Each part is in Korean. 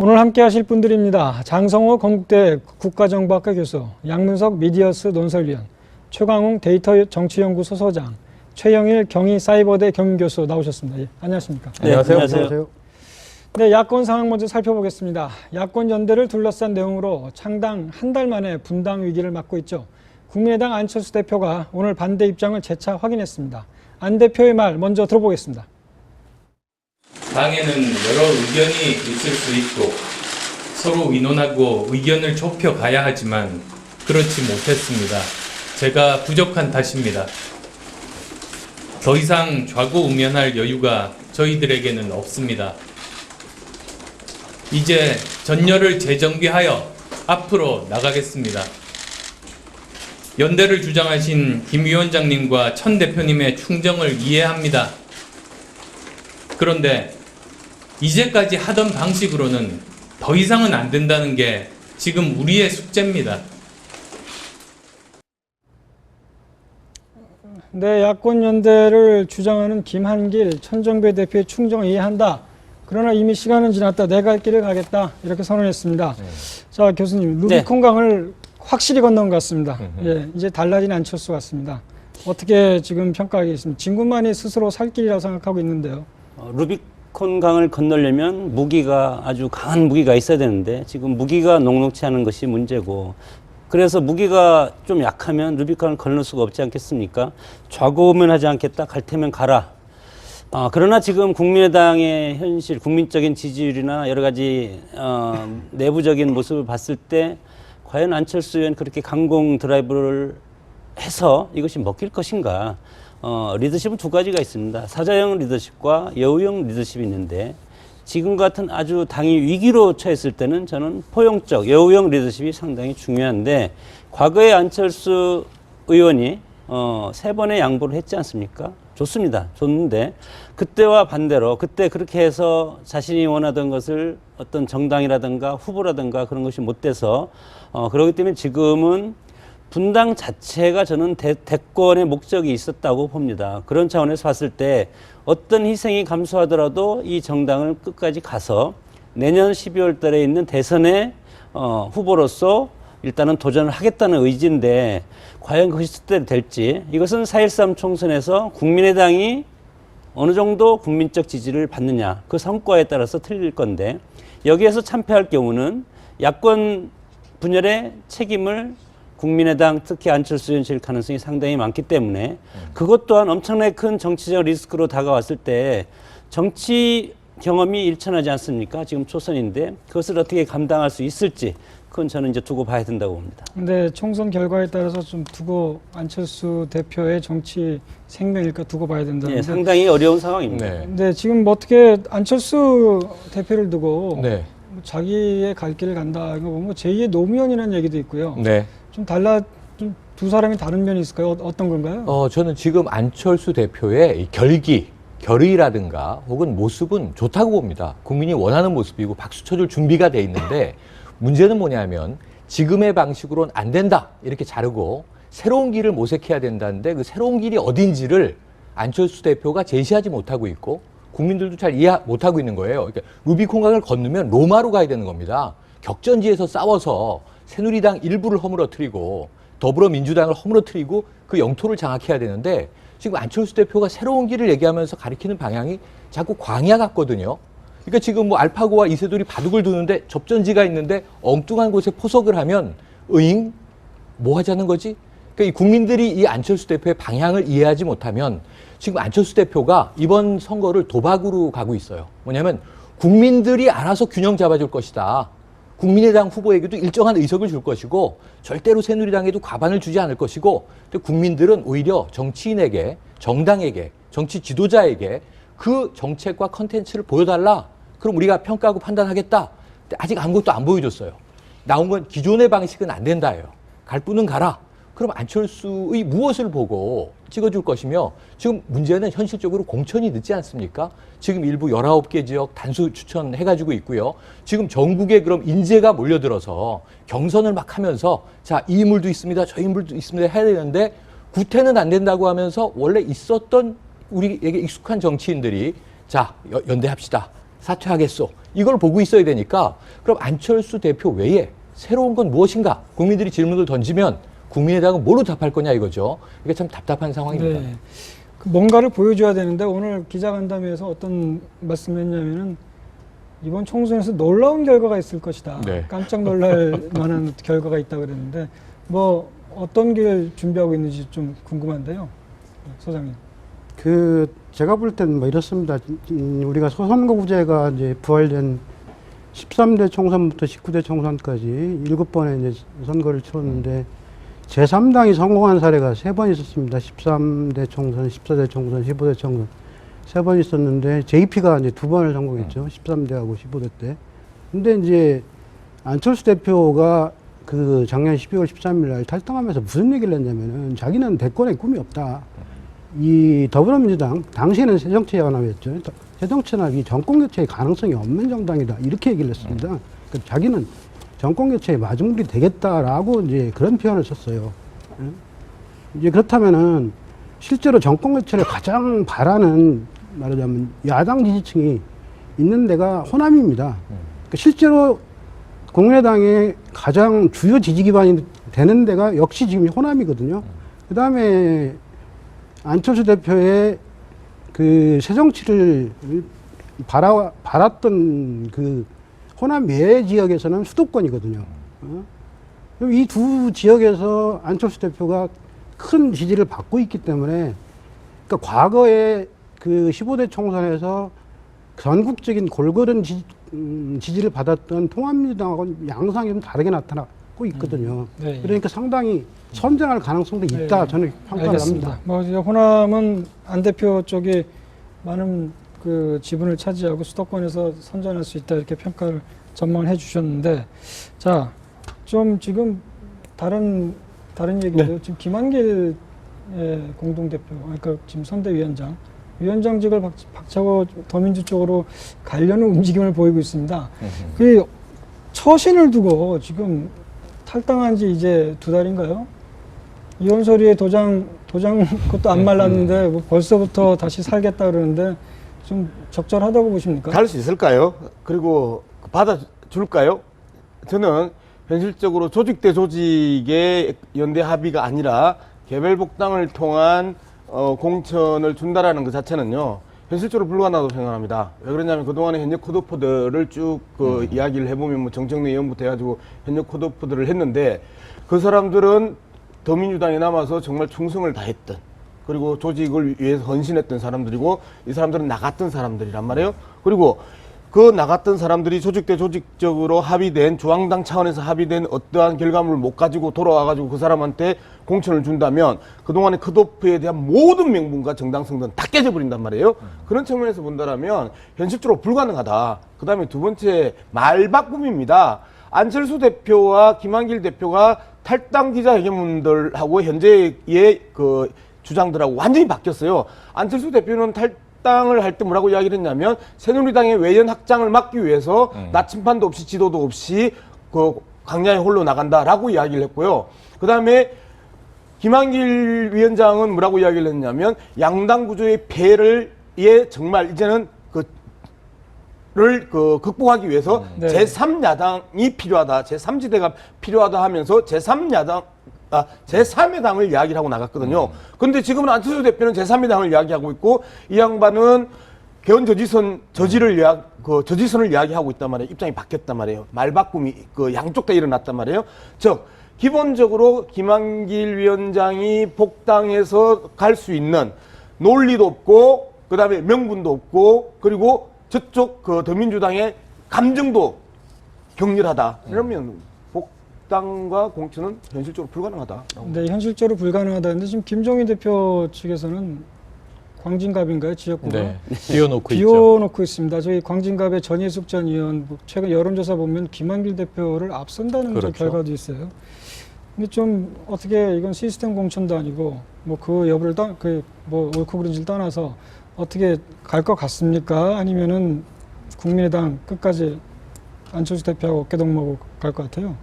오늘 함께 하실 분들입니다. 장성호 건국대 국가정보학과 교수, 양문석 미디어스 논설위원, 최광웅 데이터 정치연구소 소장, 최영일 경희사이버대 경인교수 나오셨습니다. 예, 안녕하십니까? 네, 안녕하세요. 네, 야권 상황 먼저 살펴보겠습니다. 야권 연대를 둘러싼 내용으로 창당 한 달 만에 분당 위기를 맞고 있죠. 국민의당 안철수 대표가 오늘 반대 입장을 재차 확인했습니다. 안 대표의 말 먼저 들어보겠습니다. 당에는 여러 의견이 있을 수 있고 서로 의논하고 의견을 좁혀 가야 하지만 그렇지 못했습니다. 제가 부족한 탓입니다. 더 이상 좌고우면할 여유가 저희들에게는 없습니다. 이제 전열을 재정비하여 앞으로 나가겠습니다. 연대를 주장하신 김 위원장님과 천 대표님의 충정을 이해합니다. 그런데 이제까지 하던 방식으로는 더 이상은 안 된다는 게 지금 우리의 숙제입니다. 네, 야권 연대를 주장하는 김한길 천정배 대표의 충정을 이해한다. 그러나 이미 시간은 지났다. 내 갈 길을 가겠다. 이렇게 선언했습니다. 자, 교수님, 루비콘강을 확실히 건넌 것 같습니다. 예, 이제 달라진 안철수 같습니다. 어떻게 지금 평가하겠습니까? 진군만이 스스로 살 길이라고 생각하고 있는데요. 루비콘강을 건너려면 무기가 아주 강한 무기가 있어야 되는데 지금 무기가 녹록치 않은 것이 문제고, 그래서 무기가 좀 약하면 루비콘을 건널 수가 없지 않겠습니까? 좌고우면하지 않겠다. 갈 테면 가라. 그러나 지금 국민의당의 현실, 국민적인 지지율이나 여러 가지 내부적인 모습을 봤을 때 과연 안철수 의원 그렇게 강공 드라이브를 해서 이것이 먹힐 것인가? 리더십은 두 가지가 있습니다. 사자형 리더십과 여우형 리더십이 있는데, 지금 같은 아주 당이 위기로 처했을 때는 저는 포용적 여우형 리더십이 상당히 중요한데, 과거에 안철수 의원이 3번의 양보를 했지 않습니까? 좋습니다. 좋는데 그때와 반대로 그때 그렇게 해서 자신이 원하던 것을 어떤 정당이라든가 후보라든가 그런 것이 못 돼서 그렇기 때문에 지금은 분당 자체가 저는 대권의 목적이 있었다고 봅니다. 그런 차원에서 봤을 때 어떤 희생이 감수하더라도 이 정당을 끝까지 가서 내년 12월 달에 있는 대선의 후보로서 일단은 도전을 하겠다는 의지인데, 과연 그것이 뜻대로 될지, 이것은 4.13 총선에서 국민의당이 어느 정도 국민적 지지를 받느냐, 그 성과에 따라서 틀릴 건데, 여기에서 참패할 경우는 야권 분열의 책임을 국민의당, 특히 안철수 의원 질 가능성이 상당히 많기 때문에 그것 또한 엄청나게 큰 정치적 리스크로 다가왔을 때 정치 경험이 일천하지 않습니까? 지금 초선인데 그것을 어떻게 감당할 수 있을지, 그건 저는 이제 두고 봐야 된다고 봅니다. 근데 총선 결과에 따라서 좀 두고, 안철수 대표의 정치 생명일까 두고 봐야 된다는데, 네, 상당히 어려운 상황입니다. 네. 근데 지금 뭐 어떻게 안철수 대표를 두고 네. 자기의 갈 길을 간다, 이거 보면 제2의 노무현이라는 얘기도 있고요. 네. 좀 두 사람이 다른 면이 있을까요? 어떤 건가요? 저는 지금 안철수 대표의 이 결의라든가 혹은 모습은 좋다고 봅니다. 국민이 원하는 모습이고 박수 쳐줄 준비가 돼 있는데, 문제는 뭐냐면 지금의 방식으로는 안 된다, 이렇게 자르고 새로운 길을 모색해야 된다는데, 그 새로운 길이 어딘지를 안철수 대표가 제시하지 못하고 있고 국민들도 잘 이해 못하고 있는 거예요. 그러니까 루비콘강을 건너면 로마로 가야 되는 겁니다. 격전지에서 싸워서 새누리당 일부를 허물어뜨리고 더불어민주당을 허물어뜨리고 그 영토를 장악해야 되는데, 지금 안철수 대표가 새로운 길을 얘기하면서 가리키는 방향이 자꾸 광야 같거든요. 그러니까 지금 뭐 알파고와 이세돌이 바둑을 두는데 접전지가 있는데 엉뚱한 곳에 포석을 하면 으잉? 뭐 하자는 거지? 그러니까 이 국민들이 이 안철수 대표의 방향을 이해하지 못하면 지금 안철수 대표가 이번 선거를 도박으로 가고 있어요. 뭐냐면 국민들이 알아서 균형 잡아줄 것이다. 국민의당 후보에게도 일정한 의석을 줄 것이고 절대로 새누리당에도 과반을 주지 않을 것이고, 근데 국민들은 오히려 정치인에게, 정당에게, 정치 지도자에게 그 정책과 컨텐츠를 보여달라. 그럼 우리가 평가하고 판단하겠다. 근데 아직 아무것도 안 보여줬어요. 나온 건 기존의 방식은 안 된다예요. 갈 분은 가라. 그럼 안철수의 무엇을 보고 찍어줄 것이며, 지금 문제는 현실적으로 공천이 늦지 않습니까? 지금 일부 19개 지역 단수 추천해가지고 있고요. 지금 전국에 그럼 인재가 몰려들어서 경선을 막 하면서 자, 이 인물도 있습니다, 저 인물도 있습니다 해야 되는데, 구태는 안 된다고 하면서 원래 있었던 우리에게 익숙한 정치인들이 자, 연대합시다. 사퇴하겠소. 이걸 보고 있어야 되니까 그럼 안철수 대표 외에 새로운 건 무엇인가? 국민들이 질문을 던지면 국민의당은 뭐로 답할 거냐 이거죠. 이게 참 답답한 상황입니다. 네. 그 뭔가를 보여줘야 되는데 오늘 기자간담회에서 어떤 말씀을 했냐면은 이번 총선에서 놀라운 결과가 있을 것이다. 네. 깜짝 놀랄 만한 결과가 있다고 그랬는데 뭐 어떤 길 준비하고 있는지 좀 궁금한데요. 소장님. 제가 볼 때는 뭐 이렇습니다. 우리가 소선거구제가 이제 부활된 13대 총선부터 19대 총선까지 7번의 이제 선거를 치렀는데 제3당이 성공한 사례가 3번 있었습니다. 13대 총선, 14대 총선, 15대 총선 3번 있었는데 JP가 이제 2번을 성공했죠. 13대하고 15대 때. 근데 이제 안철수 대표가 그 작년 12월 13일 날 탈당하면서 무슨 얘기를 했냐면은 자기는 대권에 꿈이 없다. 이 더불어민주당, 당시에는 새정치연합이었죠. 새정치연합이 정권교체의 가능성이 없는 정당이다. 이렇게 얘기를 했습니다. 그러니까 자기는 정권교체의 마중물이 되겠다라고 이제 그런 표현을 썼어요. 이제 그렇다면은 실제로 정권교체를 가장 바라는 말하자면 야당 지지층이 있는 데가 호남입니다. 그러니까 실제로 국민의당의 가장 주요 지지 기반이 되는 데가 역시 지금 호남이거든요. 그 다음에 안철수 대표의 그 새정치를 바랐던 그 호남 외 지역에서는 수도권이거든요. 이 두 지역에서 안철수 대표가 큰 지지를 받고 있기 때문에, 그러니까 과거에 그 15대 총선에서 전국적인 골고른 지지를 받았던 통합민주당하고는 양상이 좀 다르게 나타나고 있거든요. 네, 그러니까 상당히 선전할 가능성도 있다. 네, 저는 평가를 알겠습니다. 합니다. 뭐 이제 호남은 안 대표 쪽이 많은 그 지분을 차지하고 수도권에서 선전할 수 있다 이렇게 평가를 전망을 해주셨는데, 자, 좀 지금 다른 얘기인데요. 지금 김한길 공동대표, 그러니까 지금 선대위원장, 위원장직을 박차고 더민주 쪽으로 가려는 움직임을 보이고 있습니다. 그 처신을 두고 지금 탈당한 지 이제 2달인가요? 이원소리에 도장 그것도 안 말랐는데 뭐 벌써부터 다시 살겠다 그러는데 좀 적절하다고 보십니까? 갈 수 있을까요? 그리고 받아줄까요? 저는 현실적으로 조직 대 조직의 연대 합의가 아니라 개별 복당을 통한 공천을 준다라는 것 자체는요, 현실적으로 불가능하다고 생각합니다. 왜 그러냐면 그동안에 현역 컷오프들을 쭉 이야기를 해보면 뭐 정청래 의원부터 해가지고 현역 컷오프들을 했는데 그 사람들은 더민주당에 남아서 정말 충성을 다했던, 그리고 조직을 위해서 헌신했던 사람들이고, 이 사람들은 나갔던 사람들이란 말이에요. 그리고 그 나갔던 사람들이 조직 대 조직적으로 합의된, 중앙당 차원에서 합의된 어떠한 결과물을 못 가지고 돌아와가지고 그 사람한테 공천을 준다면 그동안의 컷오프에 대한 모든 명분과 정당성들은 다 깨져버린단 말이에요. 그런 측면에서 본다면 현실적으로 불가능하다. 그 다음에 두 번째, 말바꿈입니다. 안철수 대표와 김한길 대표가 탈당 기자회견문들하고 현재의 그 주장들하고 완전히 바뀌었어요. 안철수 대표는 탈당을 할 때 뭐라고 이야기를 했냐면 새누리당의 외연 확장을 막기 위해서 나침반도 없이 지도도 없이 그 강야에 홀로 나간다라고 이야기를 했고요. 그 다음에 김한길 위원장은 뭐라고 이야기를 했냐면 양당 구조의 폐해를 정말 이제는 극복하기 위해서 네. 제3야당이 필요하다, 제3지대가 필요하다 하면서 제3의 당을 이야기를 하고 나갔거든요. 그런데 지금은 안철수 대표는 제3의 당을 이야기하고 있고, 이 양반은 개헌 저지선을 이야기하고 있단 말이에요. 입장이 바뀌었단 말이에요. 말바꿈이 양쪽 다 일어났단 말이에요. 즉, 기본적으로 김한길 위원장이 복당해서 갈 수 있는 논리도 없고, 그 다음에 명분도 없고, 그리고 저쪽 더민주당의 감정도 격렬하다. 이러면 복당과 공천은 현실적으로 불가능하다. 네, 현실적으로 불가능하다는데 지금 김종인 대표 측에서는 광진갑인가요? 지역구가? 네. 비워놓고 있죠. 비워놓고 있습니다. 저희 광진갑의 전예숙 전 의원, 최근 여론조사 보면 김한길 대표를 앞선다는 그렇죠. 결과도 있어요. 근데 좀 어떻게 이건 시스템 공천도 아니고 뭐 그 여부를 뭐 옳고 그른지를 떠나서 어떻게 갈 것 같습니까? 아니면은 국민의당 끝까지 안철수 대표하고 어깨동무하고 갈 것 같아요?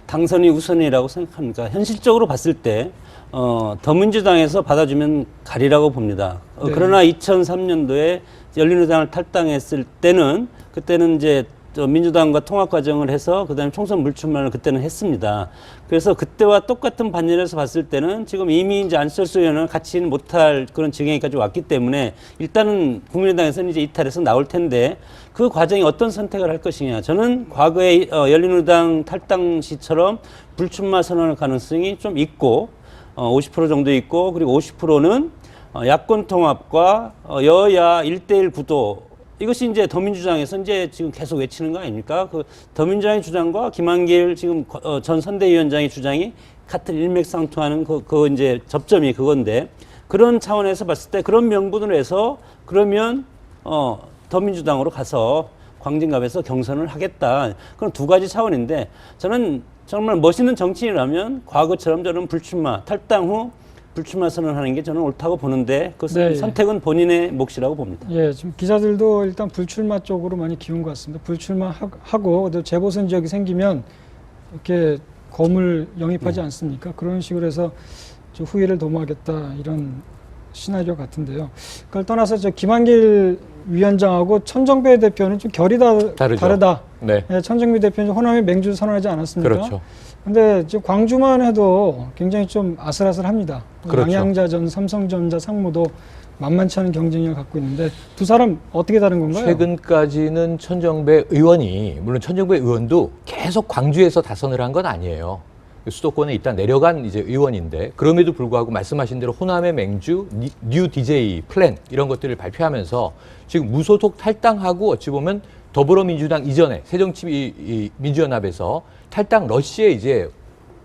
당선이 우선이라고 생각합니다. 현실적으로 봤을 때 더민주당에서 받아주면 가리라고 봅니다. 네. 그러나 2003년도에 열린우리당을 탈당했을 때는 그때는 이제 민주당과 통합 과정을 해서 그다음에 총선 불출마를 그때는 했습니다. 그래서 그때와 똑같은 반열에서 봤을 때는 지금 이미 이제 안철수 의원을 같이 못할 그런 지경에까지 왔기 때문에 일단은 국민의당에서는 이제 이탈해서 나올 텐데 그 과정이 어떤 선택을 할 것이냐. 저는 과거에 열린우리당 탈당 시처럼 불출마 선언할 가능성이 좀 있고 50% 정도 있고 그리고 50%는 야권 통합과 여야 1대1 구도 이것이 이제 더민주당에서 이제 지금 계속 외치는 거 아닙니까? 그 더민주당의 주장과 김한길 지금 전 선대위원장의 주장이 같은 일맥상통하는 그 이제 접점이 그건데 그런 차원에서 봤을 때 그런 명분으로 해서 그러면 더민주당으로 가서 광진갑에서 경선을 하겠다. 그런 두 가지 차원인데 저는 정말 멋있는 정치인이라면 과거처럼 저는 불출마 탈당 후 불출마 선언하는 게 저는 옳다고 보는데 그것은 네. 선택은 본인의 몫이라고 봅니다. 예, 지금 기자들도 일단 불출마 쪽으로 많이 기운 것 같습니다. 불출마하고 또 재보선 지역이 생기면 이렇게 검을 영입하지 않습니까? 그런 식으로 해서 좀 후위를 도모하겠다 이런 시나리오 같은데요. 그걸 떠나서 저 김한길 위원장하고 천정배 대표는 좀 결이 다르다. 네. 예, 천정배 대표는 호남에 맹주 선언하지 않았습니까? 그렇죠. 근데 지금 광주만 해도 굉장히 좀 아슬아슬합니다. 그렇죠. 양양자전, 삼성전자, 상무도 만만치 않은 경쟁력을 갖고 있는데 두 사람 어떻게 다른 건가요? 최근까지는 천정배 의원이, 물론 천정배 의원도 계속 광주에서 다선을 한 건 아니에요. 수도권에 일단 내려간 이제 의원인데 그럼에도 불구하고 말씀하신 대로 호남의 맹주, 뉴 DJ 플랜 이런 것들을 발표하면서 지금 무소속 탈당하고 어찌 보면 더불어민주당 이전에 새정치민주연합에서 탈당 러시에 이제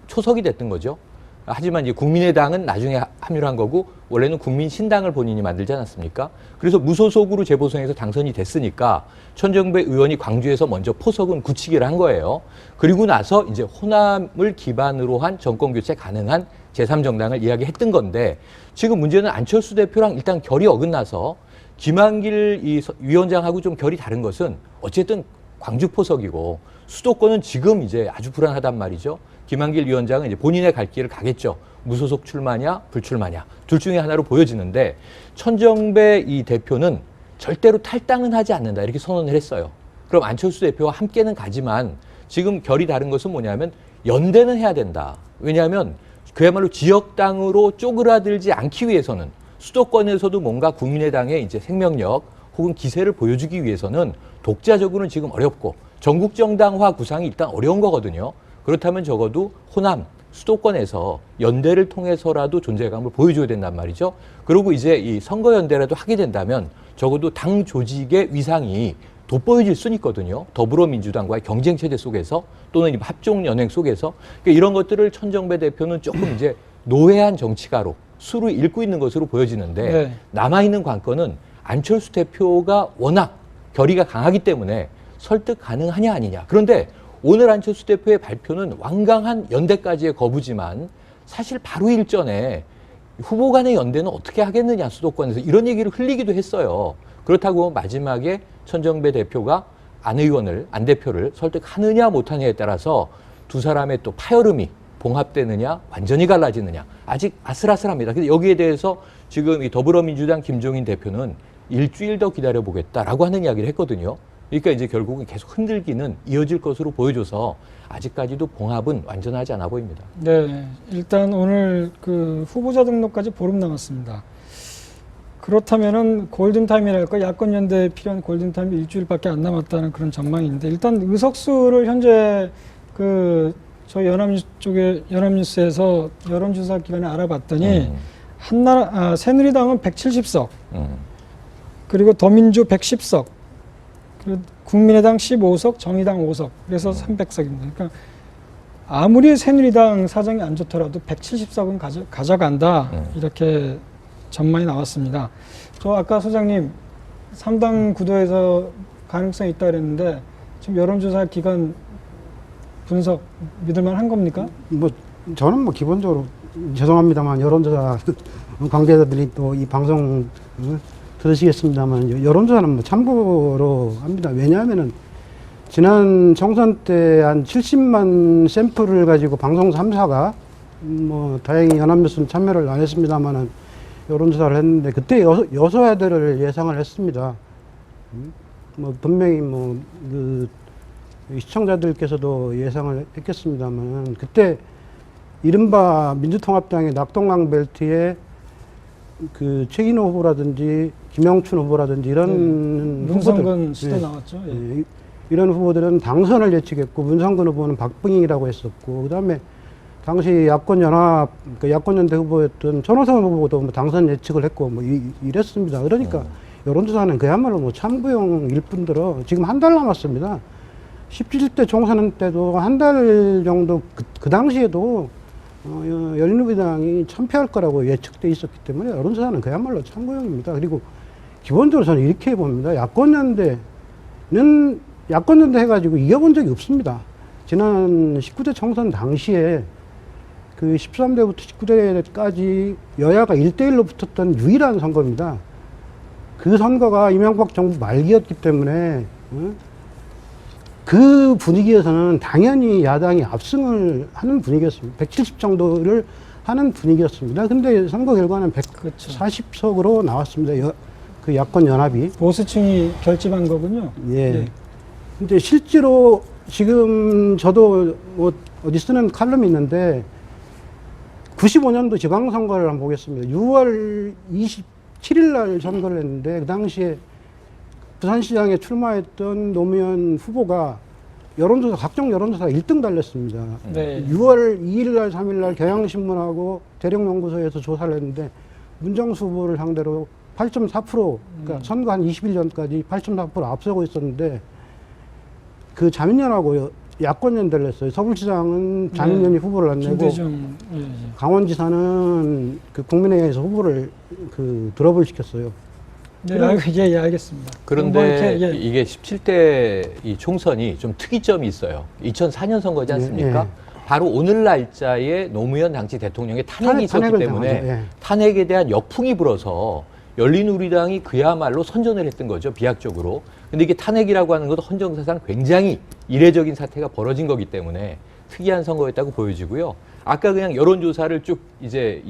초석이 됐던 거죠. 하지만 이제 국민의당은 나중에 합류를 한 거고 원래는 국민신당을 본인이 만들지 않았습니까? 그래서 무소속으로 재보선에서 당선이 됐으니까 천정배 의원이 광주에서 먼저 포석은 굳히기를 한 거예요. 그리고 나서 이제 호남을 기반으로 한 정권교체 가능한 제3정당을 이야기했던 건데 지금 문제는 안철수 대표랑 일단 결이 어긋나서 김한길 이 위원장하고 좀 결이 다른 것은 어쨌든 광주 포석이고 수도권은 지금 이제 아주 불안하단 말이죠. 김한길 위원장은 이제 본인의 갈 길을 가겠죠. 무소속 출마냐, 불출마냐. 둘 중에 하나로 보여지는데 천정배 이 대표는 절대로 탈당은 하지 않는다. 이렇게 선언을 했어요. 그럼 안철수 대표와 함께는 가지만 지금 결이 다른 것은 뭐냐면 연대는 해야 된다. 왜냐하면 그야말로 지역당으로 쪼그라들지 않기 위해서는 수도권에서도 뭔가 국민의당의 이제 생명력 혹은 기세를 보여주기 위해서는 독자적으로는 지금 어렵고 전국정당화 구상이 일단 어려운 거거든요. 그렇다면 적어도 호남, 수도권에서 연대를 통해서라도 존재감을 보여줘야 된단 말이죠. 그리고 이제 이 선거연대라도 하게 된다면 적어도 당 조직의 위상이 돋보여질 수는 있거든요. 더불어민주당과의 경쟁체제 속에서 또는 합종연행 속에서. 그러니까 이런 것들을 천정배 대표는 조금 이제 노회한 정치가로 수를 읽고 있는 것으로 보여지는데 네. 남아있는 관건은 안철수 대표가 워낙 결의가 강하기 때문에 설득 가능하냐 아니냐. 그런데 오늘 안철수 대표의 발표는 완강한 연대까지의 거부지만 사실 바로 일전에 후보 간의 연대는 어떻게 하겠느냐 수도권에서 이런 얘기를 흘리기도 했어요. 그렇다고 마지막에 천정배 대표가 안 대표를 설득하느냐 못하느냐에 따라서 두 사람의 또 파열음이 봉합되느냐 완전히 갈라지느냐 아직 아슬아슬합니다. 근데 여기에 대해서 지금 이 더불어민주당 김종인 대표는 일주일 더 기다려보겠다라고 하는 이야기를 했거든요. 그러니까 이제 결국은 계속 흔들기는 이어질 것으로 보여줘서 아직까지도 봉합은 완전하지 않아 보입니다. 네, 일단 오늘 그 후보자 등록까지 보름 남았습니다. 그렇다면은 골든타임이랄까 야권 연대에 필요한 골든타임이 일주일밖에 안 남았다는 그런 전망인데 일단 의석수를 현재 그 저희 연합뉴스 쪽에 연합뉴스에서 여론조사 기관에 알아봤더니 새누리당은 170석, 그리고 더민주 110석, 그리고 국민의당 15석, 정의당 5석, 그래서 300석입니다. 그러니까 아무리 새누리당 사정이 안 좋더라도 170석은 가져간다 이렇게 전망이 나왔습니다. 저 아까 소장님 3당 구도에서 가능성이 있다 그랬는데 지금 여론조사 기관 분석 믿을만 한 겁니까? 뭐 저는 뭐 기본적으로 죄송합니다만 여론조사 관계자들이 또 이 방송 들으시겠습니다만 여론조사는 뭐 참고로 합니다. 왜냐하면은 지난 총선 때 한 70만 샘플을 가지고 방송 3사가 뭐 다행히 연합뉴스는 참여를 안 했습니다만은 여론조사를 했는데 그때 여소야대를 예상을 했습니다. 뭐 분명히 그 시청자들께서도 예상을 했겠습니다만은 그때 이른바 민주통합당의 낙동강 벨트에 그 최인호 후보라든지 김영춘 후보라든지 이런 문성근 씨도 예, 나왔죠. 예. 예, 이런 후보들은 당선을 예측했고 문성근 후보는 박빙이라고 했었고 그다음에 당시 야권연합 그 야권연대 후보였던 전호선 후보도 뭐 당선 예측을 했고 뭐 이랬습니다. 그러니까 여론조사는 그야말로 뭐 참고용일 뿐더러 지금 한 달 남았습니다. 17대 총선 때도 한 달 정도 그 당시에도 열린우리당이 참패할 거라고 예측돼 있었기 때문에 여론조사는 그야말로 참고용입니다. 그리고 기본적으로 저는 이렇게 봅니다. 야권연대 해가지고 이겨본 적이 없습니다. 지난 19대 총선 당시에 그 13대부터 19대까지 여야가 1대1로 붙었던 유일한 선거입니다. 그 선거가 이명박 정부 말기였기 때문에 그 분위기에서는 당연히 야당이 압승을 하는 분위기였습니다. 170 정도를 하는 분위기였습니다. 근데 선거 결과는 140석으로 나왔습니다. 그 야권 연합이. 보수층이 결집한 거군요. 예. 네. 근데 실제로 지금 저도 뭐 어디 쓰는 칼럼이 있는데 95년도 지방선거를 한번 보겠습니다. 6월 27일 날 선거를 했는데 그 당시에 부산시장에 출마했던 노무현 후보가 여론조사, 각종 여론조사 1등 달렸습니다. 네. 6월 2일 날, 3일 날 경향신문하고 대령연구소에서 조사를 했는데 문정수 후보를 상대로 8.4%, 그러니까 선거 한 20일 전까지 8.4% 앞서고 있었는데 그 자민련하고 야권연대를 했어요. 서울시장은 자민련이 후보를 안 내고 김대중, 예. 강원지사는 그 국민회의에서 후보를 그 드롭을 시켰어요. 네, 예, 알겠습니다. 그런데 뭐 이렇게, 예. 이게 17대 이 총선이 좀 특이점이 있어요. 2004년 선거지 않습니까? 예, 예. 바로 오늘 날짜에 노무현 당시 대통령의 탄핵이 있었기 탄핵을 때문에 당하죠. 예. 탄핵에 대한 역풍이 불어서 열린우리당이 그야말로 선전을 했던 거죠. 비약적으로. 근데 이게 탄핵이라고 하는 것도 헌정사상 굉장히 이례적인 사태가 벌어진 거기 때문에 특이한 선거였다고 보여지고요. 아까 그냥 여론조사를 쭉 이제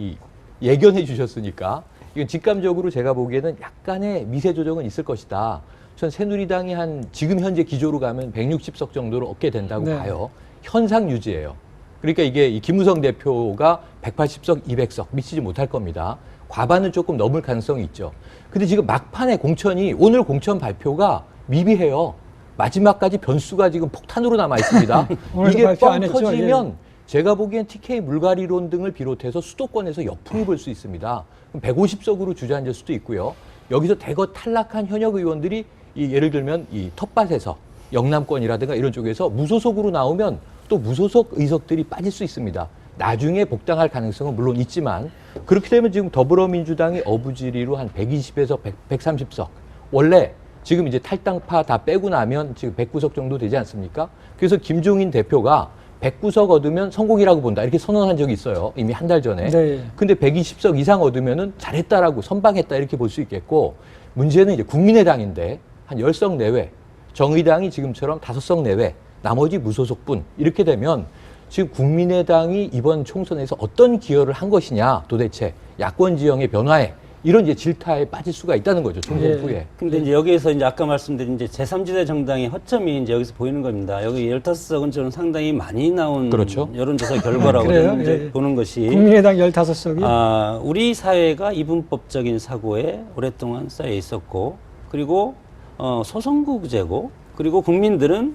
예견해 주셨으니까 이건 직감적으로 제가 보기에는 약간의 미세 조정은 있을 것이다. 전 새누리당이 한 지금 현재 기조로 가면 160석 정도를 얻게 된다고 네. 봐요. 현상 유지예요. 그러니까 이게 이 김무성 대표가 180석, 200석 미치지 못할 겁니다. 과반은 조금 넘을 가능성이 있죠. 근데 지금 막판에 공천이 오늘 공천 발표가 미비해요. 마지막까지 변수가 지금 폭탄으로 남아 있습니다. 오늘도 이게 발표 안 뻥 했죠? 터지면 제가 보기엔 TK 물갈이론 등을 비롯해서 수도권에서 역풍이 불 수 있습니다. 150석으로 주저앉을 수도 있고요. 여기서 대거 탈락한 현역 의원들이 예를 들면 이 텃밭에서 영남권이라든가 이런 쪽에서 무소속으로 나오면 또 무소속 의석들이 빠질 수 있습니다. 나중에 복당할 가능성은 물론 있지만 그렇게 되면 지금 더불어민주당이 어부지리로 한 120에서 130석. 원래 지금 이제 탈당파 다 빼고 나면 지금 109석 정도 되지 않습니까? 그래서 김종인 대표가 109석 얻으면 성공이라고 본다. 이렇게 선언한 적이 있어요. 이미 한 달 전에. 네. 근데 120석 이상 얻으면은 잘했다라고 선방했다 이렇게 볼 수 있겠고 문제는 이제 국민의당인데 한 10석 내외. 정의당이 지금처럼 5석 내외. 나머지 무소속분. 이렇게 되면 지금 국민의당이 이번 총선에서 어떤 기여를 한 것이냐 도대체 야권 지형의 변화에 이런 이제 질타에 빠질 수가 있다는 거죠. 총선 예. 후에. 근데 이제 여기에서 이제 아까 말씀드린 이제 제3지대 정당의 허점이 이제 여기서 보이는 겁니다. 여기 15석은 저는 상당히 많이 나온 그렇죠. 여론조사 결과라고 그래요? 저는 이제 예. 보는 것이 국민의당 15석이 우리 사회가 이분법적인 사고에 오랫동안 쌓여 있었고 그리고 소선거구제고 그리고 국민들은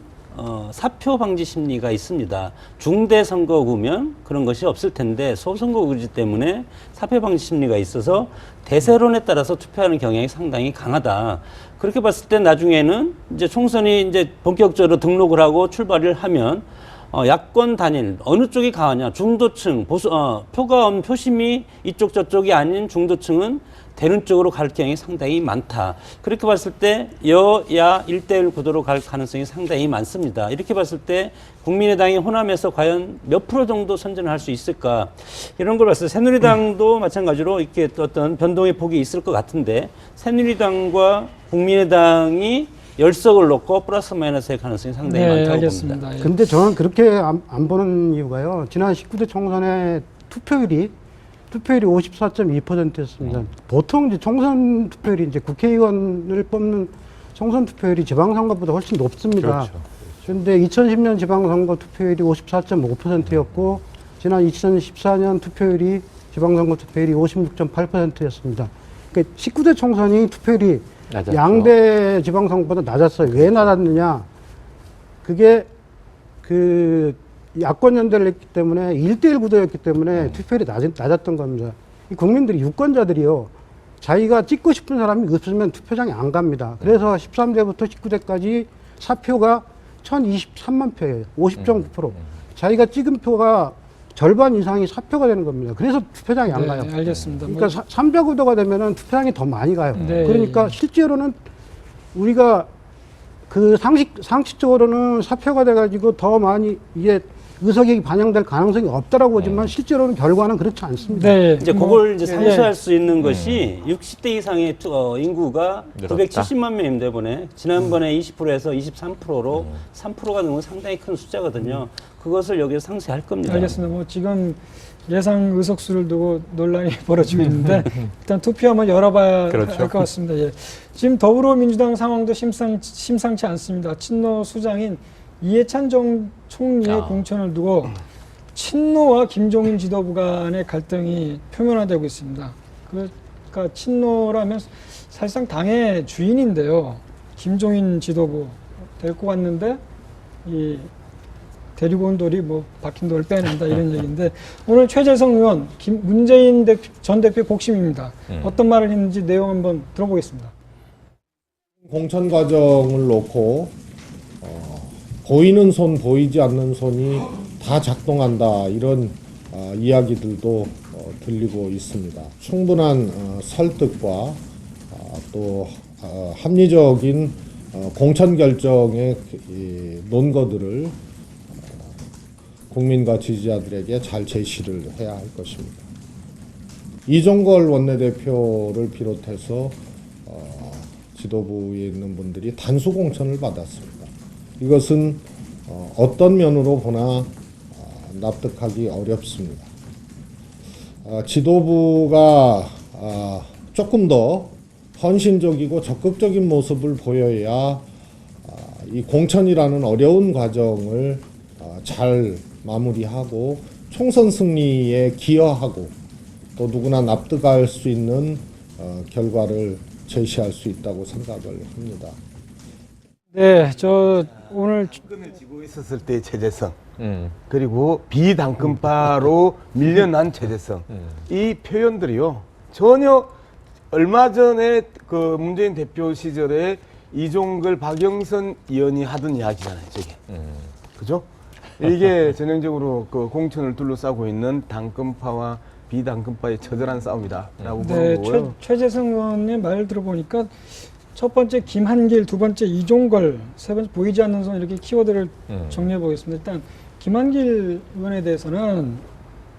사표 방지 심리가 있습니다. 중대 선거구면 그런 것이 없을 텐데 소선거구제 때문에 사표 방지 심리가 있어서 대세론에 따라서 투표하는 경향이 상당히 강하다. 그렇게 봤을 때 나중에는 이제 총선이 이제 본격적으로 등록을 하고 출발을 하면 야권 단일 어느 쪽이 강하냐 중도층 표가 표심이 이쪽 저쪽이 아닌 중도층은 되는 쪽으로 갈 경향이 상당히 많다. 그렇게 봤을 때 여야 1대1 구도로 갈 가능성이 상당히 많습니다. 이렇게 봤을 때 국민의당이 호남에서 과연 몇 프로 정도 선전을 할 수 있을까 이런 걸 봤을 때 새누리당도 마찬가지로 이렇게 어떤 변동의 폭이 있을 것 같은데 새누리당과 국민의당이 10석을 놓고 플러스 마이너스의 가능성이 상당히 네, 많다고 알겠습니다. 봅니다. 예. 근데 저는 그렇게 안 보는 이유가요. 지난 19대 총선에 투표율이 54.2%였습니다. 보통 이제 총선 투표율이 이제 국회의원을 뽑는 총선 투표율이 지방선거보다 훨씬 높습니다. 그렇죠. 그런데 2010년 지방선거 투표율이 54.5%였고 지난 2014년 투표율이 지방선거 투표율이 56.8%였습니다. 그러니까 19대 총선이 투표율이 낮았죠. 양대 지방선거보다 낮았어요. 왜 낮았느냐? 그게 그 야권 연대를 했기 때문에 1대1 구도였기 때문에 투표율이 낮았던 겁니다. 이 국민들이 유권자들이요. 자기가 찍고 싶은 사람이 없으면 투표장에 안 갑니다. 그래서 13대부터 19대까지 사표가 1023만 표예요. 50.9%. 자기가 찍은 표가 절반 이상이 사표가 되는 겁니다. 그래서 투표장에 안 가요. 네, 알겠습니다. 그러니까 3자 구도가 되면은 투표장이 더 많이 가요. 네. 그러니까 실제로는 우리가 그 상식적으로는 사표가 돼가지고 더 많이 이게 의석이 반영될 가능성이 없다라고 보지만 실제로는 결과는 그렇지 않습니다. 네, 이제 뭐, 그걸 이제 상쇄할 예. 수 있는 것이 60대 이상의 인구가 늘었다. 970만 명인데 보네. 지난번에 20%에서 23%로 3%가 넘으면 상당히 큰 숫자거든요. 그것을 여기서 상쇄할 겁니다. 알겠습니다. 뭐 지금 예상 의석수를 두고 논란이 벌어지고 있는데 일단 투표 한번 열어봐야 그렇죠. 할 것 같습니다. 예. 지금 더불어민주당 상황도 심상치 않습니다. 친노 수장인 이해찬 총리의 공천을 두고 친노와 김종인 지도부 간의 갈등이 표면화되고 있습니다. 그러니까 친노라면 사실상 당의 주인인데요. 김종인 지도부 데리고 왔는데 이 데리고 온 돌이 뭐 박힌 돌을 빼낸다 이런 얘기인데 오늘 최재성 의원, 문재인 전 대표 복심입니다. 어떤 말을 했는지 내용 한번 들어보겠습니다. 공천 과정을 놓고 보이는 손, 보이지 않는 손이 다 작동한다 이런 이야기들도 들리고 있습니다. 충분한 설득과 또 합리적인 공천 결정의 논거들을 국민과 지지자들에게 잘 제시를 해야 할 것입니다. 이종걸 원내대표를 비롯해서 지도부에 있는 분들이 단수 공천을 받았습니다. 이것은 어떤 면으로 보나 납득하기 어렵습니다. 지도부가 조금 더 헌신적이고 적극적인 모습을 보여야 이 공천이라는 어려운 과정을 잘 마무리하고 총선 승리에 기여하고 또 누구나 납득할 수 있는 결과를 제시할 수 있다고 생각을 합니다. 네, 저 오늘 당근을 쥐고 있었을 때의 최재성 그리고 비당근파로 밀려난 최재성 이 표현들이요 전혀 얼마 전에 그 문재인 대표 시절에 이종걸 박영선 의원이 하던 이야기잖아요 저게 그죠? 이게 전형적으로 그 공천을 둘러싸고 있는 당근파와 비당근파의 처절한 싸움이다라고 네, 보는 거고요. 최재성 의원의 말을 들어보니까 첫 번째 김한길, 두 번째 이종걸, 세 번째 보이지 않는 손 이렇게 키워드를 정리해 보겠습니다. 일단 김한길 의원에 대해서는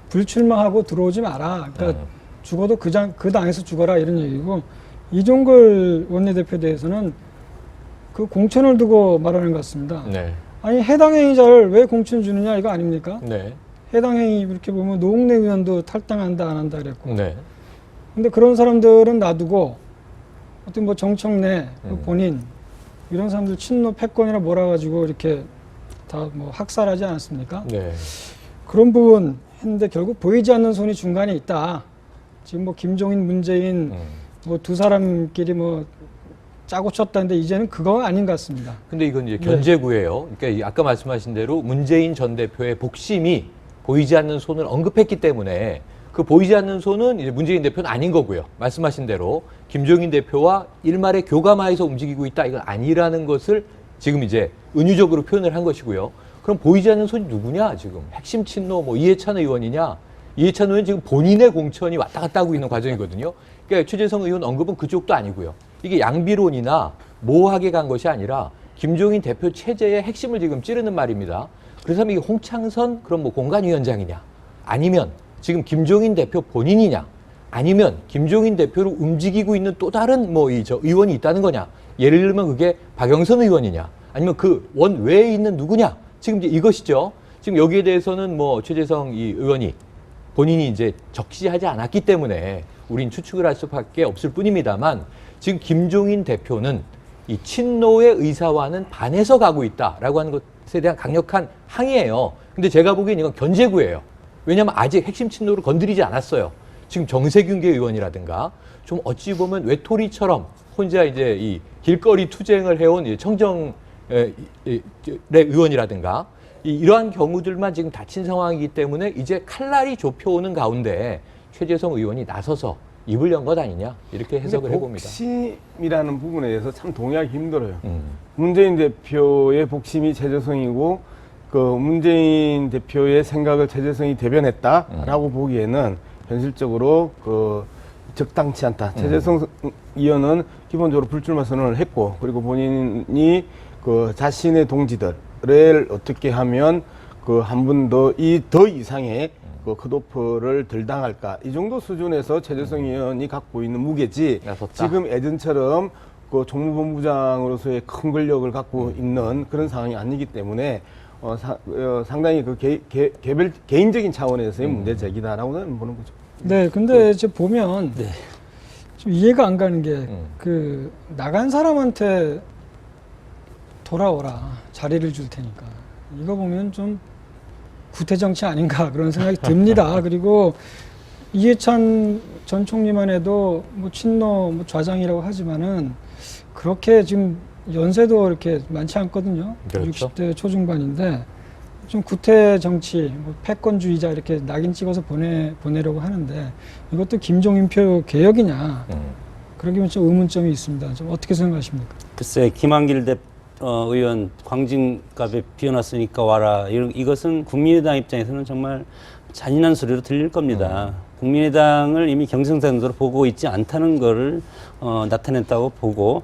불출마하고 들어오지 마라. 그러니까 죽어도 그 당에서 죽어라 이런 얘기고 이종걸 원내대표에 대해서는 그 공천을 두고 말하는 것 같습니다. 네. 아니 해당 행위자를 왜 공천 주느냐 이거 아닙니까? 네. 해당 행위 이렇게 보면 노웅래 의원도 탈당한다 안 한다 그랬고 네. 근데 그런 사람들은 놔두고 어떤 뭐 정청래 본인 이런 사람들 친노 패권이라 몰아가지고 이렇게 다 뭐 학살하지 않았습니까? 네. 그런 부분 했는데 결국 보이지 않는 손이 중간에 있다. 지금 뭐 김종인, 문재인 뭐 두 사람끼리 뭐 짜고 쳤다는데 이제는 그거 아닌 것 같습니다. 근데 이건 이제 견제구예요. 그러니까 아까 말씀하신 대로 문재인 전 대표의 복심이 보이지 않는 손을 언급했기 때문에 그 보이지 않는 손은 이제 문재인 대표는 아닌 거고요. 말씀하신 대로 김종인 대표와 일말의 교감하에서 움직이고 있다. 이건 아니라는 것을 지금 이제 은유적으로 표현을 한 것이고요. 그럼 보이지 않는 손이 누구냐? 지금 핵심 친노 뭐 이해찬 의원이냐? 이해찬 의원 지금 본인의 공천이 왔다 갔다 하고 있는 과정이거든요. 그러니까 최재성 의원 언급은 그쪽도 아니고요. 이게 양비론이나 모호하게 간 것이 아니라 김종인 대표 체제의 핵심을 지금 찌르는 말입니다. 그래서 이게 홍창선 그럼 뭐 공간위원장이냐? 아니면 지금 김종인 대표 본인이냐? 아니면 김종인 대표를 움직이고 있는 또 다른 뭐 의원이 있다는 거냐? 예를 들면 그게 박영선 의원이냐? 아니면 그 원 외에 있는 누구냐? 지금 이제 이것이죠. 지금 여기에 대해서는 뭐 최재성 이 의원이 본인이 이제 적시하지 않았기 때문에 우린 추측을 할 수밖에 없을 뿐입니다만 지금 김종인 대표는 이 친노의 의사와는 반해서 가고 있다라고 하는 것에 대한 강력한 항의예요. 근데 제가 보기엔 이건 견제구예요. 왜냐하면 아직 핵심 친노를 건드리지 않았어요. 지금 정세균계 의원이라든가 좀 어찌 보면 외톨이처럼 혼자 이제 이 길거리 투쟁을 해온 이 청정 의원이라든가 이러한 경우들만 지금 닥친 상황이기 때문에 이제 칼날이 좁혀오는 가운데 최재성 의원이 나서서 입을 연 것 아니냐 이렇게 해석을 해봅니다. 복심이라는 부분에 대해서 참 동의하기 힘들어요. 문재인 대표의 복심이 최재성이고 그 문재인 대표의 생각을 최재성이 대변했다라고 보기에는 현실적으로 그 적당치 않다. 최재성 의원은 기본적으로 불출마 선언을 했고 그리고 본인이 그 자신의 동지들을 어떻게 하면 그 한 분 더 이상의 그 컷오프를 덜 당할까 이 정도 수준에서 최재성 의원이 갖고 있는 무게지 나섰다. 지금 예전처럼 그 종무본부장으로서의 큰 권력을 갖고 있는 그런 상황이 아니기 때문에 상당히 그 개인적인 차원에서의 문제 제기다라고 저는 보는 거죠. 네, 근데 이제 보면 네. 좀 이해가 안 가는 게 그 나간 사람한테 돌아오라 자리를 줄 테니까 이거 보면 좀 구태 정치 아닌가 그런 생각이 듭니다. 그리고 이해찬 전 총리만 해도 뭐 친노 뭐 좌장이라고 하지만은 그렇게 지금 연세도 이렇게 많지 않거든요. 그렇죠. 60대 초중반인데 좀 구태 정치, 뭐 패권주의자 이렇게 낙인 찍어서 보내려고 하는데 이것도 김종인표 개혁이냐? 그러기면 좀 의문점이 있습니다. 좀 어떻게 생각하십니까? 글쎄 김한길 의원 광진갑에 비워놨으니까 와라. 이것은 국민의당 입장에서는 정말 잔인한 소리로 들릴 겁니다. 국민의당을 이미 경쟁상도로 보고 있지 않다는 것을 나타냈다고 보고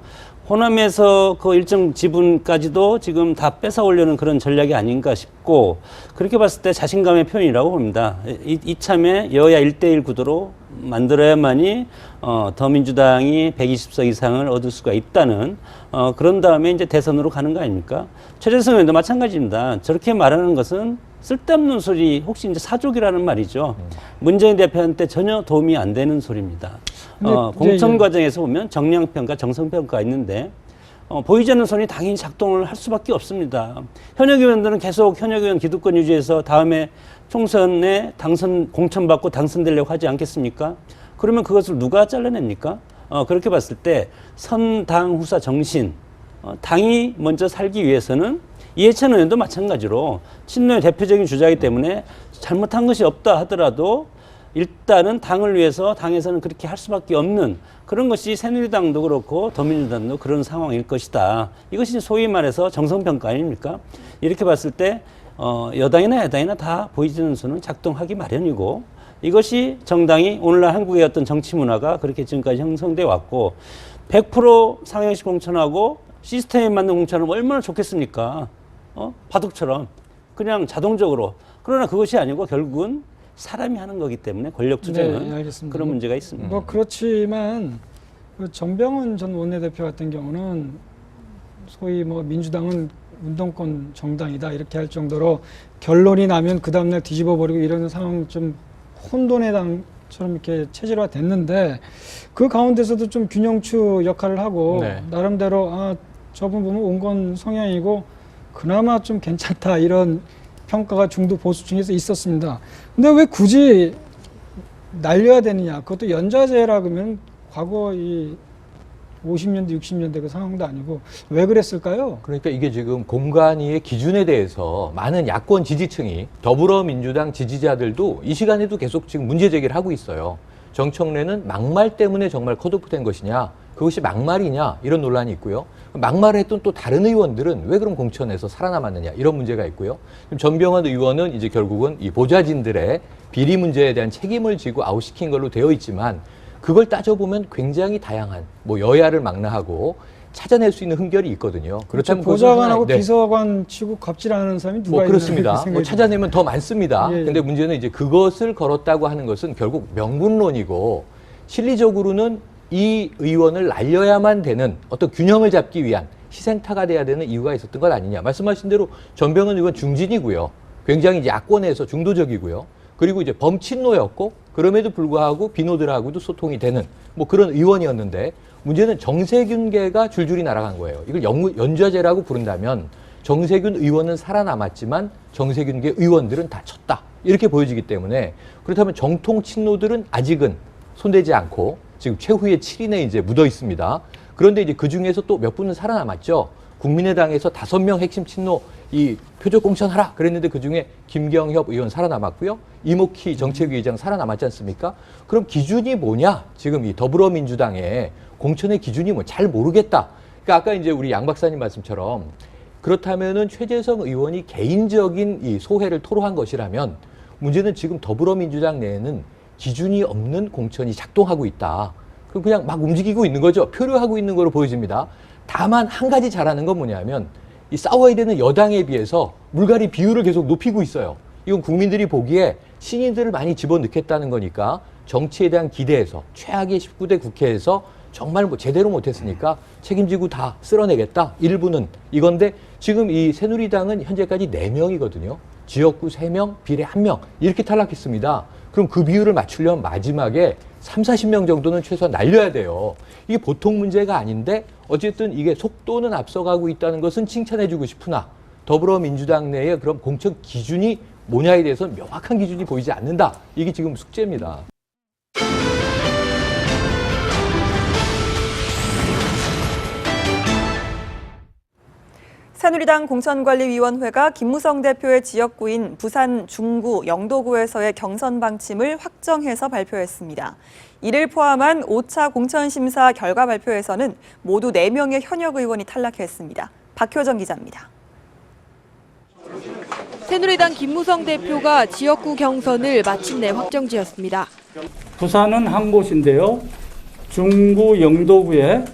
호남에서 그 일정 지분까지도 지금 다 뺏어오려는 그런 전략이 아닌가 싶고 그렇게 봤을 때 자신감의 표현이라고 봅니다. 이참에 여야 1대1 구도로 만들어야만이 더민주당이 120석 이상을 얻을 수가 있다는 그런 다음에 이제 대선으로 가는 거 아닙니까? 최재성 의원도 마찬가지입니다. 저렇게 말하는 것은 쓸데없는 소리, 혹시 이제 사족이라는 말이죠. 문재인 대표한테 전혀 도움이 안 되는 소리입니다. 공천 과정에서 보면 정량평가, 정성평가가 있는데 보이지 않는 손이 당연히 작동을 할 수밖에 없습니다. 현역 의원들은 계속 현역 의원 기득권 유지해서 다음에 총선에 공천받고 당선되려고 하지 않겠습니까? 그러면 그것을 누가 잘라냅니까? 그렇게 봤을 때 선당 후사 정신, 당이 먼저 살기 위해서는 이해찬 의원도 마찬가지로 친노의 대표적인 주자이기 때문에 잘못한 것이 없다 하더라도 일단은 당을 위해서 당에서는 그렇게 할 수밖에 없는 그런 것이 새누리당도 그렇고 더민주당도 그런 상황일 것이다. 이것이 소위 말해서 정성평가 아닙니까? 이렇게 봤을 때 여당이나 야당이나 다 보이지는 수는 작동하기 마련이고 이것이 정당이 오늘날 한국의 어떤 정치 문화가 그렇게 지금까지 형성돼 왔고 100% 상향식 공천하고 시스템에 맞는 공천은 얼마나 좋겠습니까? 바둑처럼 그냥 자동적으로. 그러나 그것이 아니고 결국은 사람이 하는 거기 때문에 권력 투쟁은 네, 알겠습니다. 그런 문제가 있습니다. 뭐 그렇지만 그 전병헌 전 원내대표 같은 경우는 소위 뭐 민주당은 운동권 정당이다 이렇게 할 정도로 결론이 나면 그 다음날 뒤집어 버리고 이런 상황 좀 혼돈의 당처럼 이렇게 체질화 됐는데 그 가운데서도 좀 균형추 역할을 하고 네. 나름대로 저분 보면 온건 성향이고 그나마 좀 괜찮다 이런 평가가 중도 보수층에서 있었습니다. 근데 왜 굳이 날려야 되느냐? 그것도 연좌제라 그러면 과거 이 50년대, 60년대 그 상황도 아니고 왜 그랬을까요? 그러니까 이게 지금 공간위의 기준에 대해서 많은 야권 지지층이 더불어민주당 지지자들도 이 시간에도 계속 지금 문제 제기를 하고 있어요. 정청래는 막말 때문에 정말 컷오프된 것이냐? 그것이 막말이냐? 이런 논란이 있고요. 막말을 했던 또 다른 의원들은 왜 그럼 공천에서 살아남았느냐? 이런 문제가 있고요. 전병헌 의원은 이제 결국은 이 보좌진들의 비리 문제에 대한 책임을 지고 아웃시킨 걸로 되어 있지만 그걸 따져보면 굉장히 다양한 뭐 여야를 망라하고 찾아낼 수 있는 흥결이 있거든요. 그렇죠. 그렇다면 보좌관하고 네. 비서관 치고 갑질하는 사람이 누가 뭐 그렇습니다. 있나 뭐 찾아내면 더 많습니다. 예, 예. 근데 문제는 이제 그것을 걸었다고 하는 것은 결국 명분론이고 실리적으로는 이 의원을 날려야만 되는 어떤 균형을 잡기 위한 희생타가 돼야 되는 이유가 있었던 것 아니냐. 말씀하신 대로 전병헌 의원 중진이고요. 굉장히 이제 야권에서 중도적이고요. 그리고 이제 범친노였고 그럼에도 불구하고 비노들하고도 소통이 되는 뭐 그런 의원이었는데 문제는 정세균계가 줄줄이 날아간 거예요. 이걸 연좌제라고 부른다면 정세균 의원은 살아남았지만 정세균계 의원들은 다 쳤다. 이렇게 보여지기 때문에 그렇다면 정통 친노들은 아직은 손대지 않고 지금 최후의 7인에 이제 묻어 있습니다. 그런데 이제 그 중에서 또 몇 분은 살아남았죠. 국민의당에서 5명 핵심 친노 이 표적 공천하라 그랬는데 그 중에 김경협 의원 살아남았고요. 이목희 정책위 의장 살아남았지 않습니까? 그럼 기준이 뭐냐? 지금 이 더불어민주당의 공천의 기준이 뭐 잘 모르겠다. 그러니까 아까 이제 우리 양 박사님 말씀처럼 그렇다면은 최재성 의원이 개인적인 이 소회를 토로한 것이라면 문제는 지금 더불어민주당 내에는 기준이 없는 공천이 작동하고 있다. 그럼 그냥 막 움직이고 있는 거죠. 표류하고 있는 거로 보여집니다. 다만 한 가지 잘하는 건 뭐냐면 이 싸워야 되는 여당에 비해서 물갈이 비율을 계속 높이고 있어요. 이건 국민들이 보기에 신인들을 많이 집어넣겠다는 거니까 정치에 대한 기대에서 최악의 19대 국회에서 정말 뭐 제대로 못했으니까 책임지고 다 쓸어내겠다. 일부는 이건데 지금 이 새누리당은 현재까지 4명이거든요. 지역구 3명, 비례 1명 이렇게 탈락했습니다. 그럼 그 비율을 맞추려면 마지막에 30-40명 정도는 최소한 날려야 돼요. 이게 보통 문제가 아닌데 어쨌든 이게 속도는 앞서가고 있다는 것은 칭찬해주고 싶으나 더불어민주당 내에 그럼 공천 기준이 뭐냐에 대해서는 명확한 기준이 보이지 않는다. 이게 지금 숙제입니다. 새누리당 공천관리위원회가 김무성 대표의 지역구인 부산 중구 영도구에서의 경선 방침을 확정해서 발표했습니다. 이를 포함한 5차 공천심사 결과 발표에서는 모두 4명의 현역 의원이 탈락했습니다. 박효정 기자입니다. 새누리당 김무성 대표가 지역구 경선을 마침내 확정지었습니다. 부산은 한 곳인데요. 중구 영도구에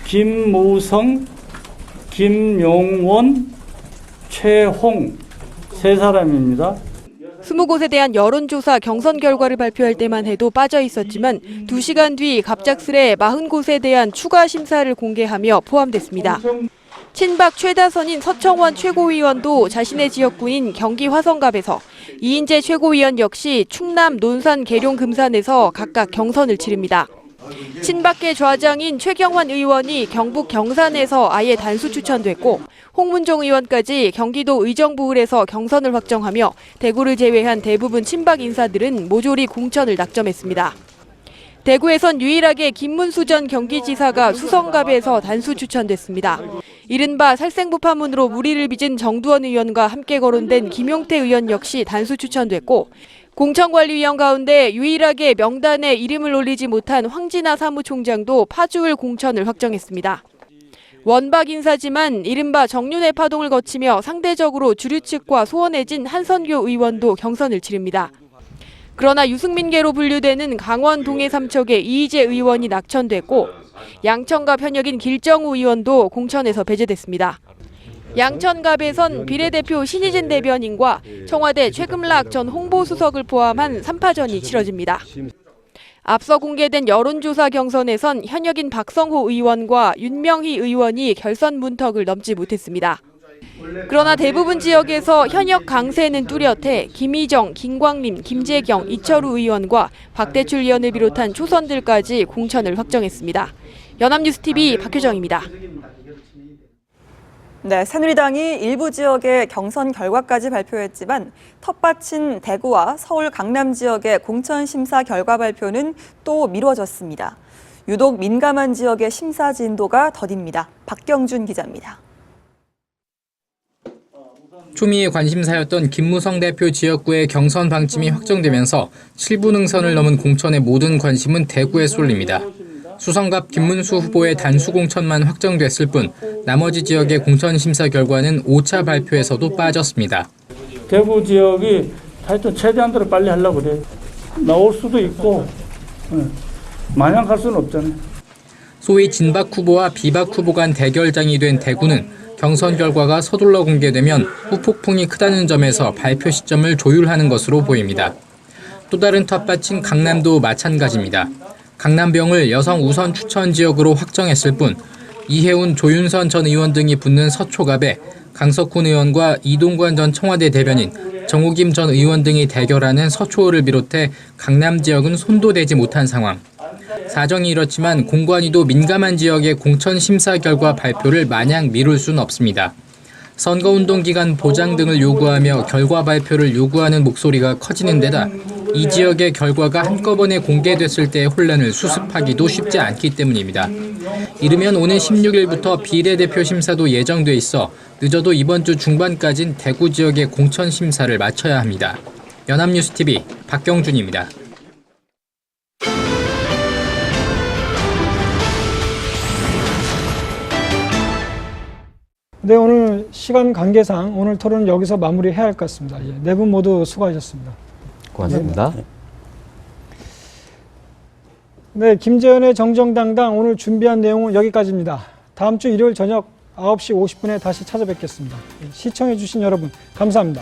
김무성, 김용원, 최홍 3사람입니다. 20곳에 대한 여론조사 경선 결과를 발표할 때만 해도 빠져 있었지만 2시간 뒤 갑작스레 40곳에 대한 추가 심사를 공개하며 포함됐습니다. 친박 최다선인 서청원 최고위원도 자신의 지역구인 경기 화성갑에서 이인재 최고위원 역시 충남 논산 계룡 금산에서 각각 경선을 치릅니다. 친박계 좌장인 최경환 의원이 경북 경산에서 아예 단수 추천됐고 홍문종 의원까지 경기도 의정부을에서 경선을 확정하며 대구를 제외한 대부분 친박 인사들은 모조리 공천을 낙점했습니다. 대구에선 유일하게 김문수 전 경기지사가 수성갑에서 단수 추천됐습니다. 이른바 살생부 파문으로 물의를 빚은 정두원 의원과 함께 거론된 김용태 의원 역시 단수 추천됐고 공천관리위원 가운데 유일하게 명단에 이름을 올리지 못한 황진아 사무총장도 파주을 공천을 확정했습니다. 원박 인사지만 이른바 정윤회 파동을 거치며 상대적으로 주류 측과 소원해진 한선교 의원도 경선을 치릅니다. 그러나 유승민계로 분류되는 강원 동해 삼척의 이희재 의원이 낙천됐고 양천갑 현역인 길정우 의원도 공천에서 배제됐습니다. 양천갑에선 비례대표 신희진 대변인과 청와대 최금락 전 홍보수석을 포함한 3파전이 치러집니다. 앞서 공개된 여론조사 경선에선 현역인 박성호 의원과 윤명희 의원이 결선 문턱을 넘지 못했습니다. 그러나 대부분 지역에서 현역 강세는 뚜렷해 김희정, 김광림, 김재경, 이철우 의원과 박대출 의원을 비롯한 초선들까지 공천을 확정했습니다. 연합뉴스TV 박효정입니다. 네, 새누리당이 일부 지역의 경선 결과까지 발표했지만 텃밭인 대구와 서울 강남 지역의 공천 심사 결과 발표는 또 미뤄졌습니다. 유독 민감한 지역의 심사 진도가 더딥니다. 박경준 기자입니다. 초미의 관심사였던 김무성 대표 지역구의 경선 방침이 확정되면서 7부 능선을 넘은 공천의 모든 관심은 대구에 쏠립니다. 수성갑 김문수 후보의 단수 공천만 확정됐을 뿐 나머지 지역의 공천 심사 결과는 5차 발표에서도 빠졌습니다. 대구 지역이 하여튼 최대한 대로 빨리 하려고 그래. 나올 수도 있고 마냥 갈 수는 없잖아요. 소위 진박 후보와 비박 후보 간 대결장이 된 대구는 경선 결과가 서둘러 공개되면 후폭풍이 크다는 점에서 발표 시점을 조율하는 것으로 보입니다. 또 다른 텃밭인 강남도 마찬가지입니다. 강남병을 여성 우선 추천 지역으로 확정했을 뿐 이혜훈, 조윤선 전 의원 등이 붙는 서초갑에 강석훈 의원과 이동관 전 청와대 대변인, 정우김 전 의원 등이 대결하는 서초호를 비롯해 강남 지역은 손도 대지 못한 상황. 사정이 이렇지만 공관위도 민감한 지역의 공천 심사 결과 발표를 마냥 미룰 수는 없습니다. 선거운동 기간 보장 등을 요구하며 결과 발표를 요구하는 목소리가 커지는 데다 이 지역의 결과가 한꺼번에 공개됐을 때의 혼란을 수습하기도 쉽지 않기 때문입니다. 이르면 오는 16일부터 비례대표 심사도 예정돼 있어 늦어도 이번 주 중반까진 대구 지역의 공천 심사를 마쳐야 합니다. 연합뉴스TV 박경준입니다. 네, 오늘 시간 관계상 오늘 토론은 여기서 마무리해야 할 것 같습니다. 예, 네 분 모두 수고하셨습니다. 고맙습니다. 네, 김재현의 정정당당 오늘 준비한 내용은 여기까지입니다. 다음 주 일요일 저녁 9시 50분에 다시 찾아뵙겠습니다. 시청해 주신 여러분 감사합니다.